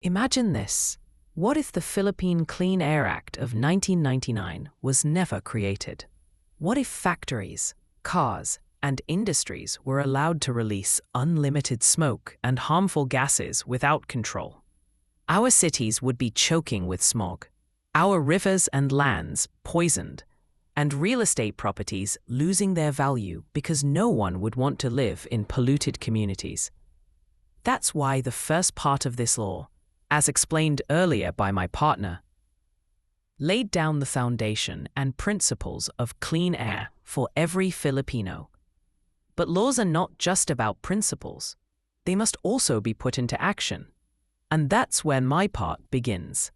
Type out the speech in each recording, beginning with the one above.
Imagine this. What if the Philippine Clean Air Act of 1999 was never created? What if factories, cars, and industries were allowed to release unlimited smoke and harmful gases without control? Our cities would be choking with smog, our rivers and lands poisoned, and real estate properties losing their value because no one would want to live in polluted communities. That's why the first part of this law, as explained earlier by my partner, laid down the foundation and principles of clean air for every Filipino. But laws are not just about principles. They must also be put into action. And that's where my part begins.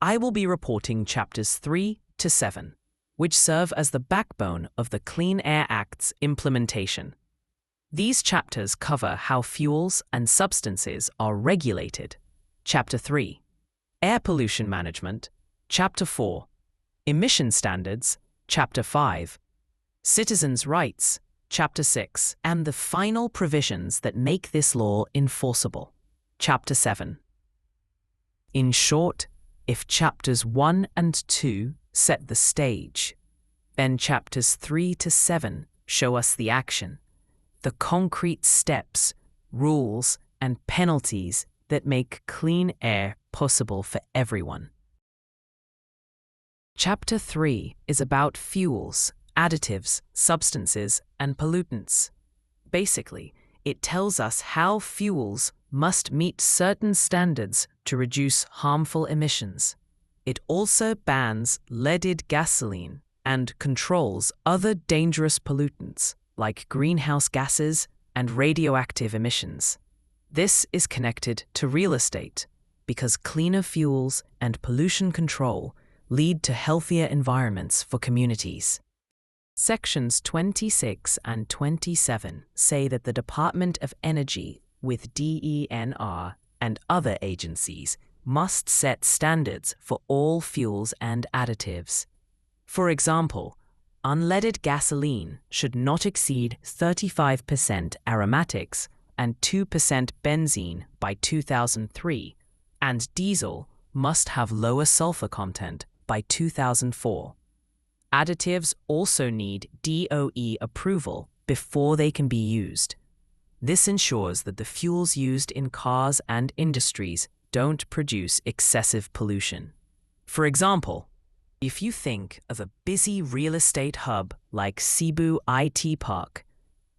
I will be reporting chapters 3 to 7, which serve as the backbone of the Clean Air Act's implementation. These chapters cover how fuels and substances are regulated. Chapter 3, Air Pollution Management. Chapter 4, Emission Standards. Chapter 5, Citizens' Rights. Chapter 6, and the final provisions that make this law enforceable. Chapter 7. In short, if chapters 1 and 2 set the stage, then chapters 3 to 7 show us the action, the concrete steps, rules, and penalties that make clean air possible for everyone. Chapter 3 is about fuels, additives, substances, and pollutants. Basically, it tells us how fuels must meet certain standards to reduce harmful emissions. It also bans leaded gasoline and controls other dangerous pollutants like greenhouse gases and radioactive emissions. This is connected to real estate because cleaner fuels and pollution control lead to healthier environments for communities. Sections 26 and 27 say that the Department of Energy, with DENR and other agencies, must set standards for all fuels and additives. For example, unleaded gasoline should not exceed 35% aromatics and 2% benzene by 2003, and diesel must have lower sulfur content by 2004. Additives also need DOE approval before they can be used. This ensures that the fuels used in cars and industries don't produce excessive pollution. For example, if you think of a busy real estate hub like Cebu IT Park,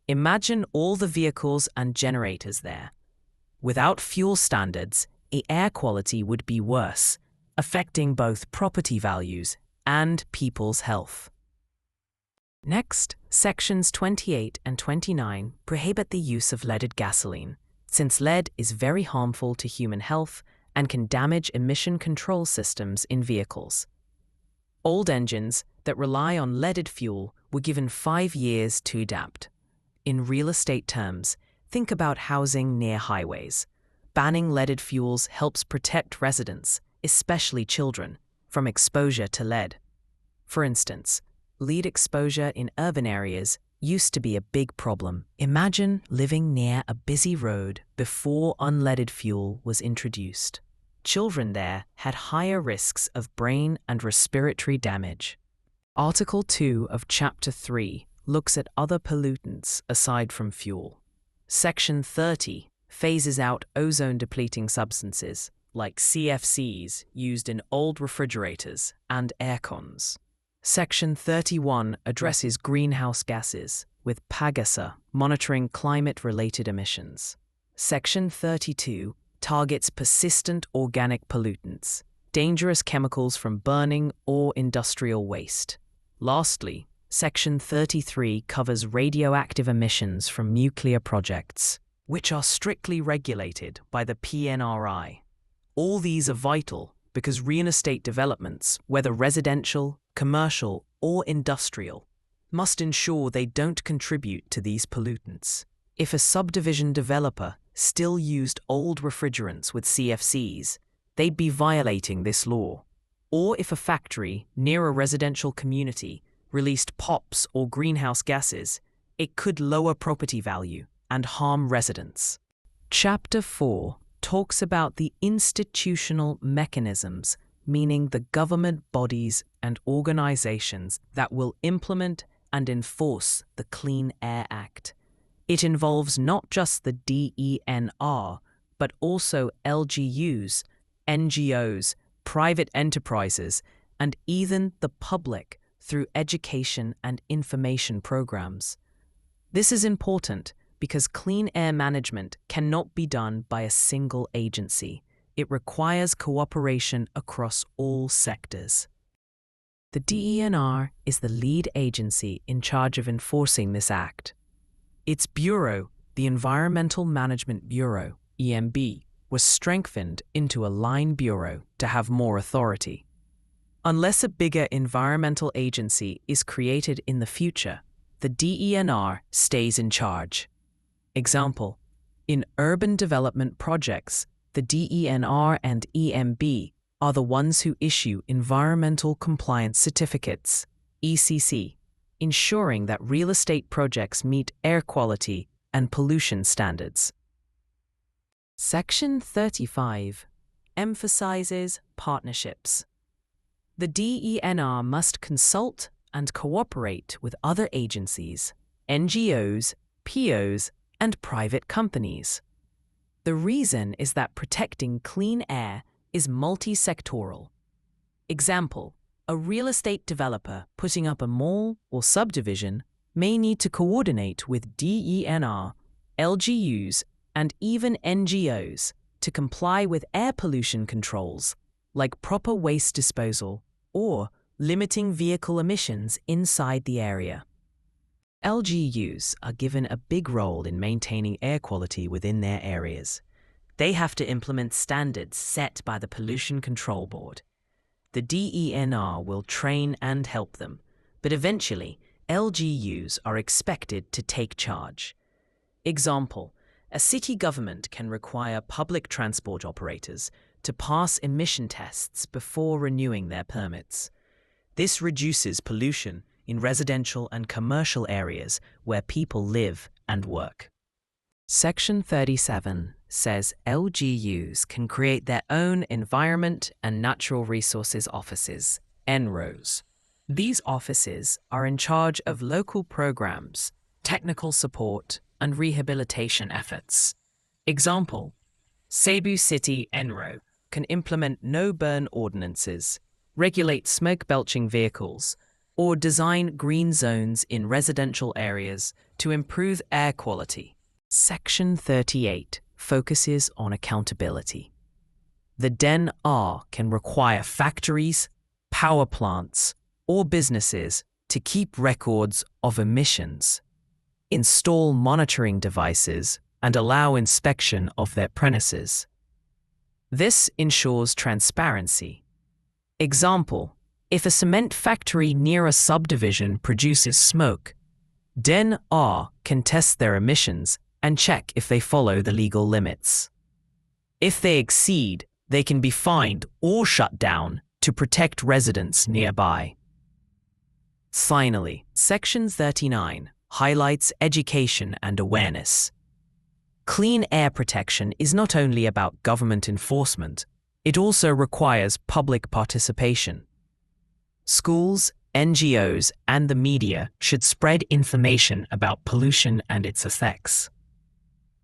imagine all the vehicles and generators there. Without fuel standards, the air quality would be worse, affecting both property values and people's health. Next, sections 28 and 29 prohibit the use of leaded gasoline, since lead is very harmful to human health and can damage emission control systems in vehicles. Old engines that rely on leaded fuel were given 5 years to adapt. In real estate terms, think about housing near highways. Banning leaded fuels helps protect residents, especially children, from exposure to lead. For instance, lead exposure in urban areas used to be a big problem. Imagine living near a busy road before unleaded fuel was introduced. Children there had higher risks of brain and respiratory damage. Article 2 of Chapter 3 looks at other pollutants aside from fuel. Section 30 phases out ozone-depleting substances like CFCs used in old refrigerators and air cons. Section 31 addresses greenhouse gases, with PAGASA monitoring climate-related emissions. Section 32 targets persistent organic pollutants, dangerous chemicals from burning or industrial waste. Lastly, Section 33 covers radioactive emissions from nuclear projects, which are strictly regulated by the PNRI. All these are vital because real estate developments, whether residential, commercial, or industrial, must ensure they don't contribute to these pollutants. If a subdivision developer still used old refrigerants with CFCs, they'd be violating this law. Or if a factory near a residential community released POPs or greenhouse gases, it could lower property value and harm residents. Chapter 4 talks about the institutional mechanisms, meaning the government bodies and organizations that will implement and enforce the Clean Air Act. It involves not just the DENR, but also LGUs, NGOs, private enterprises, and even the public through education and information programs. This is important because clean air management cannot be done by a single agency. It requires cooperation across all sectors. The DENR is the lead agency in charge of enforcing this act. Its bureau, the Environmental Management Bureau, EMB, was strengthened into a line bureau to have more authority. Unless a bigger environmental agency is created in the future, the DENR stays in charge. Example: in urban development projects, the DENR and EMB are the ones who issue Environmental Compliance Certificates, ECC, ensuring that real estate projects meet air quality and pollution standards. Section 35 emphasizes partnerships. The DENR must consult and cooperate with other agencies, NGOs, POs, and private companies. The reason is that protecting clean air is multi-sectoral. Example: a real estate developer putting up a mall or subdivision may need to coordinate with DENR, LGUs, and even NGOs to comply with air pollution controls, like proper waste disposal or limiting vehicle emissions inside the area. LGUs are given a big role in maintaining air quality within their areas. They have to implement standards set by the Pollution Control Board. The DENR will train and help them, but eventually LGUs are expected to take charge. Example: a city government can require public transport operators to pass emission tests before renewing their permits. This reduces pollution in residential and commercial areas where people live and work. Section 37 says LGUs can create their own Environment and Natural Resources Offices, ENROs. These offices are in charge of local programs, technical support, and rehabilitation efforts. Example: Cebu City ENRO can implement no-burn ordinances, regulate smoke-belching vehicles, or design green zones in residential areas to improve air quality. Section 38 focuses on accountability. The DENR can require factories, power plants, or businesses to keep records of emissions, install monitoring devices, and allow inspection of their premises. This ensures transparency. Example: if a cement factory near a subdivision produces smoke, DENR can test their emissions and check if they follow the legal limits. If they exceed, they can be fined or shut down to protect residents nearby. Finally, Section 39 highlights education and awareness. Clean air protection is not only about government enforcement, it also requires public participation. Schools, NGOs, and the media should spread information about pollution and its effects.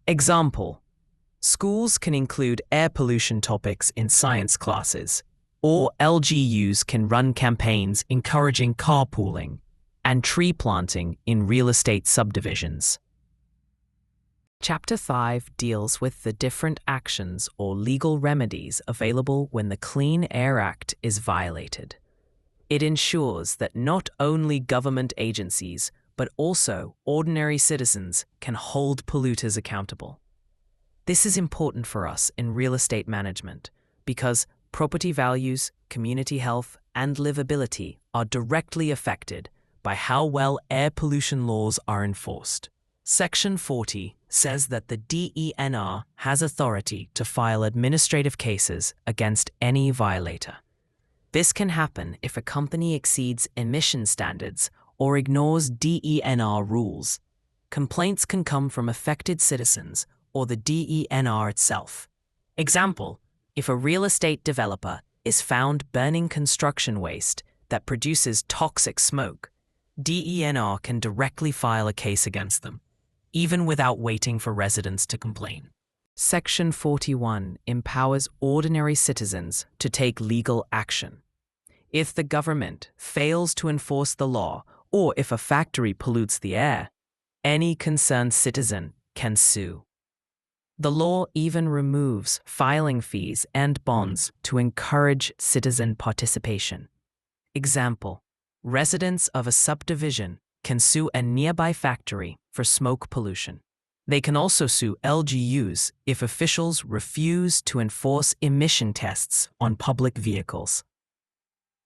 Example: schools can include air pollution topics in science classes, or LGUs can run campaigns encouraging carpooling and tree planting in real estate subdivisions. Chapter 5 deals with the different actions or legal remedies available when the Clean Air Act is violated. It ensures that not only government agencies, but also ordinary citizens can hold polluters accountable. This is important for us in real estate management because property values, community health, and livability are directly affected by how well air pollution laws are enforced. Section 40 says that the DENR has authority to file administrative cases against any violator. This can happen if a company exceeds emission standards or ignores DENR rules. Complaints can come from affected citizens or the DENR itself. Example, if a real estate developer is found burning construction waste that produces toxic smoke, DENR can directly file a case against them, even without waiting for residents to complain. Section 41 empowers ordinary citizens to take legal action. If the government fails to enforce the law, or if a factory pollutes the air, any concerned citizen can sue. The law even removes filing fees and bonds to encourage citizen participation. Example, residents of a subdivision can sue a nearby factory for smoke pollution. They can also sue LGUs if officials refuse to enforce emission tests on public vehicles.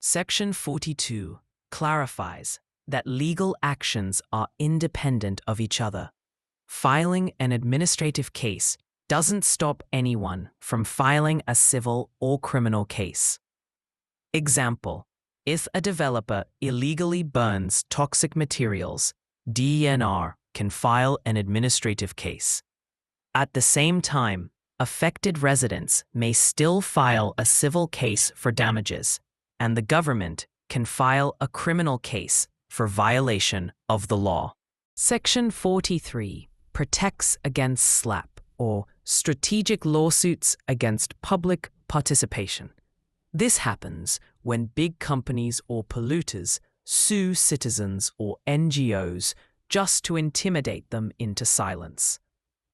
Section 42 clarifies that legal actions are independent of each other. Filing an administrative case doesn't stop anyone from filing a civil or criminal case. Example, if a developer illegally burns toxic materials, DENR can file an administrative case. At the same time, affected residents may still file a civil case for damages, and the government can file a criminal case for violation of the law. Section 43 protects against SLAP, or strategic lawsuits against public participation. This happens when big companies or polluters sue citizens or NGOs just to intimidate them into silence.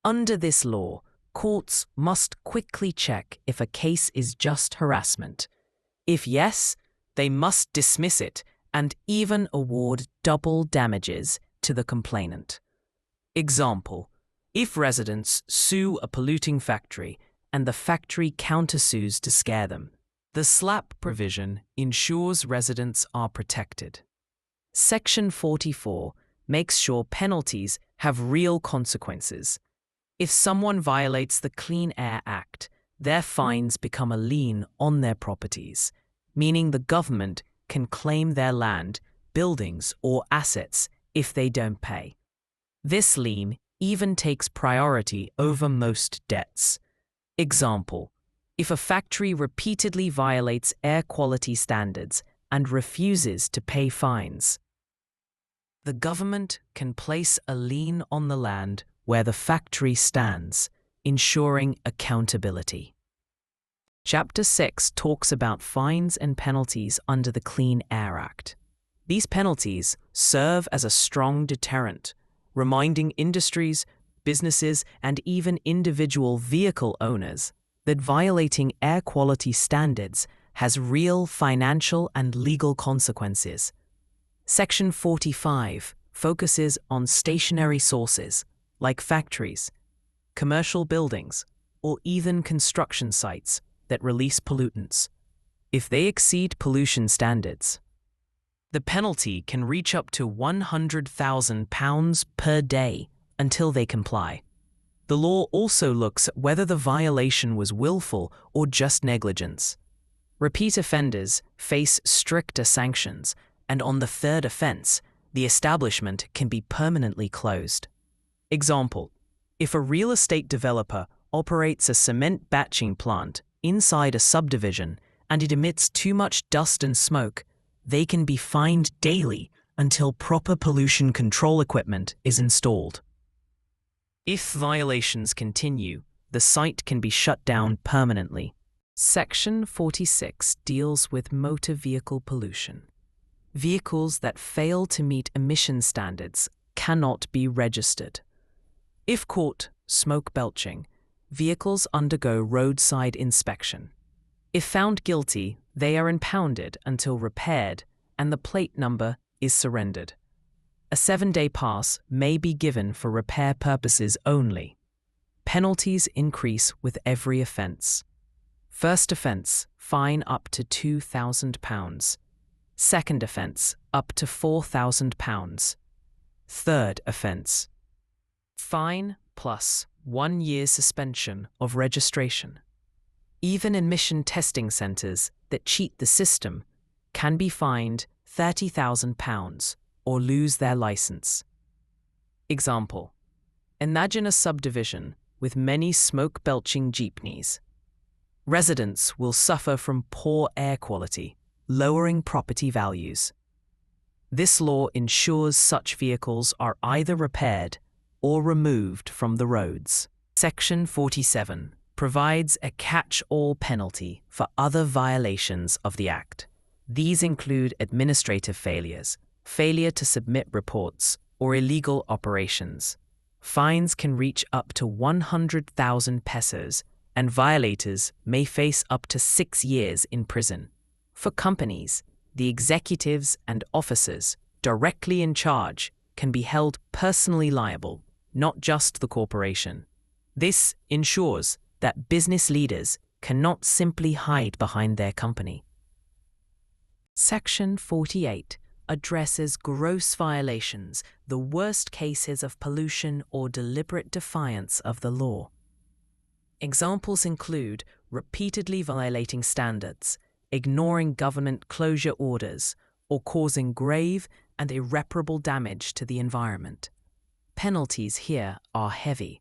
Under this law, courts must quickly check if a case is just harassment. If yes, they must dismiss it and even award double damages to the complainant. Example, if residents sue a polluting factory and the factory countersues to scare them, the SLAP provision ensures residents are protected. Section 44 makes sure penalties have real consequences. If someone violates the Clean Air Act, their fines become a lien on their properties, meaning the government can claim their land, buildings, or assets if they don't pay. This lien even takes priority over most debts. Example, if a factory repeatedly violates air quality standards and refuses to pay fines, the government can place a lien on the land where the factory stands, ensuring accountability. Chapter 6 talks about fines and penalties under the Clean Air Act. These penalties serve as a strong deterrent, reminding industries, businesses, and even individual vehicle owners that violating air quality standards has real financial and legal consequences. Section 45 focuses on stationary sources, like factories, commercial buildings, or even construction sites that release pollutants. If they exceed pollution standards, the penalty can reach up to £100,000 per day until they comply. The law also looks at whether the violation was willful or just negligence. Repeat offenders face stricter sanctions, and on the third offense, the establishment can be permanently closed. Example, if a real estate developer operates a cement batching plant inside a subdivision and it emits too much dust and smoke, they can be fined daily until proper pollution control equipment is installed. If violations continue, the site can be shut down permanently. Section 46 deals with motor vehicle pollution. Vehicles that fail to meet emission standards cannot be registered. If caught smoke belching, vehicles undergo roadside inspection. If found guilty, they are impounded until repaired and the plate number is surrendered. A 7-day pass may be given for repair purposes only. Penalties increase with every offence. First offence, fine up to £2,000. Second offence, up to £4,000. Third offence, fine plus 1 year suspension of registration. Even emission testing centres that cheat the system can be fined £30,000 or lose their licence. Example, imagine a subdivision with many smoke-belching jeepneys. Residents will suffer from poor air quality, lowering property values. This law ensures such vehicles are either repaired or removed from the roads. Section 47 provides a catch-all penalty for other violations of the Act. These include administrative failures, failure to submit reports, or illegal operations. Fines can reach up to 100,000 pesos, and violators may face up to 6 years in prison. For companies, the executives and officers directly in charge can be held personally liable, not just the corporation. This ensures that business leaders cannot simply hide behind their company. Section 48 addresses gross violations, the worst cases of pollution or deliberate defiance of the law. Examples include repeatedly violating standards, ignoring government closure orders, or causing grave and irreparable damage to the environment. Penalties here are heavy: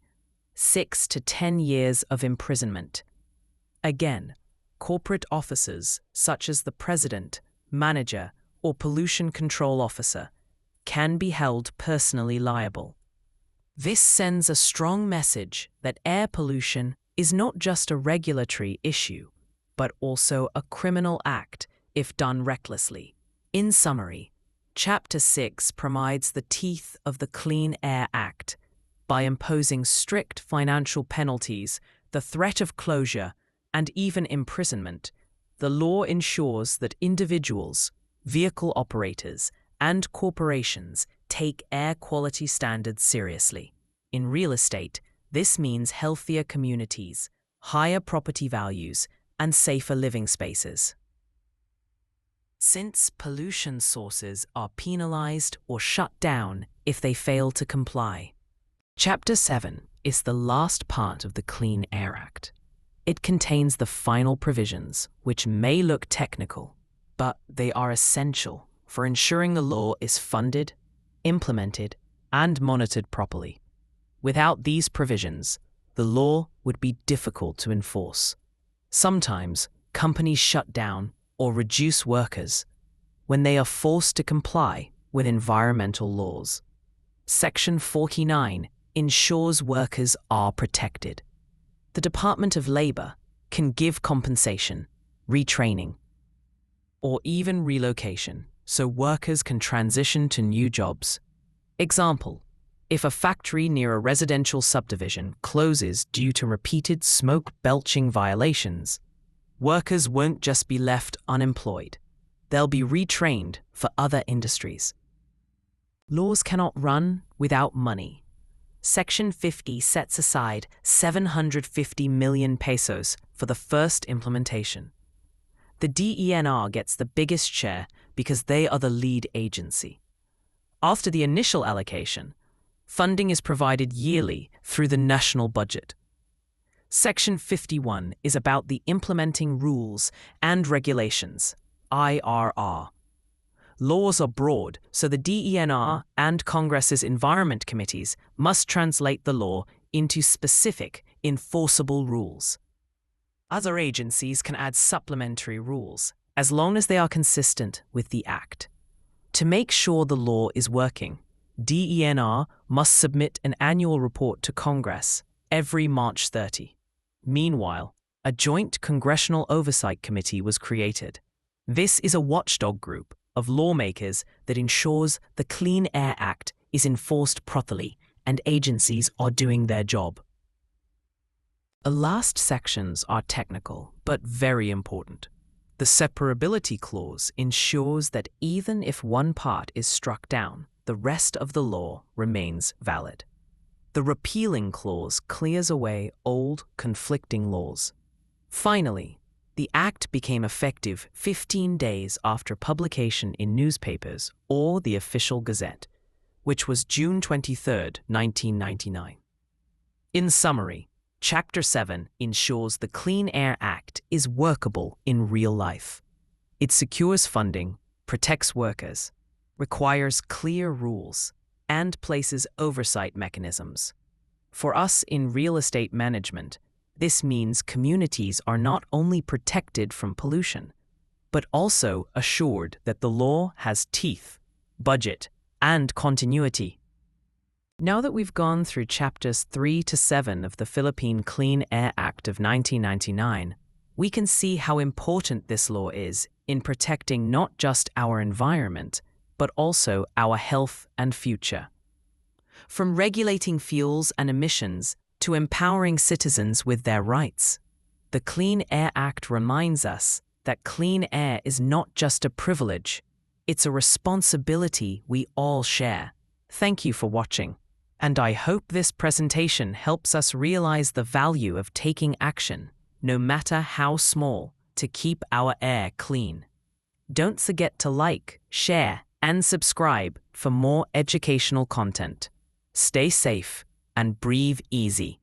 6 to 10 years of imprisonment. Again, corporate officers such as the president, manager, or pollution control officer can be held personally liable. This sends a strong message that air pollution is not just a regulatory issue, but also a criminal act if done recklessly. In summary, Chapter 6 provides the teeth of the Clean Air Act. By imposing strict financial penalties, the threat of closure, and even imprisonment, the law ensures that individuals, vehicle operators, and corporations take air quality standards seriously. In real estate, this means healthier communities, higher property values, and safer living spaces. Since pollution sources are penalized or shut down if they fail to comply. Chapter 7 is the last part of the Clean Air Act. It contains the final provisions, which may look technical, but they are essential for ensuring the law is funded, implemented, and monitored properly. Without these provisions, the law would be difficult to enforce. Sometimes, companies shut down or reduce workers when they are forced to comply with environmental laws. Section 49 ensures workers are protected. The Department of Labor can give compensation, retraining, or even relocation so workers can transition to new jobs. Example: if a factory near a residential subdivision closes due to repeated smoke belching violations, workers won't just be left unemployed. They'll be retrained for other industries. Laws cannot run without money. Section 50 sets aside 750 million pesos for the first implementation. The DENR gets the biggest share because they are the lead agency. After the initial allocation, funding is provided yearly through the national budget. Section 51 is about the implementing rules and regulations, IRR. Laws are broad, so the DENR and Congress's environment committees must translate the law into specific, enforceable rules. Other agencies can add supplementary rules, as long as they are consistent with the Act. To make sure the law is working, DENR must submit an annual report to Congress every March 30. Meanwhile, a joint Congressional Oversight Committee was created. This is a watchdog group of lawmakers that ensures the Clean Air Act is enforced properly and agencies are doing their job. The last sections are technical but very important. The separability clause ensures that even if one part is struck down, the rest of the law remains valid. The repealing clause clears away old, conflicting laws. Finally, the Act became effective 15 days after publication in newspapers or the Official Gazette, which was June 23, 1999. In summary, Chapter 7 ensures the Clean Air Act is workable in real life. It secures funding, protects workers, requires clear rules, and places oversight mechanisms. For us in real estate management, This means communities are not only protected from pollution, but also assured that the law has teeth, budget, and continuity. Now that we've gone through chapters 3 to 7 of the Philippine Clean Air Act of 1999, we can see how important this law is in protecting not just our environment, but also our health and future. From regulating fuels and emissions to empowering citizens with their rights, the Clean Air Act reminds us that clean air is not just a privilege, it's a responsibility we all share. Thank you for watching, and I hope this presentation helps us realize the value of taking action, no matter how small, to keep our air clean. Don't forget to like, share, and subscribe for more educational content. Stay safe and breathe easy.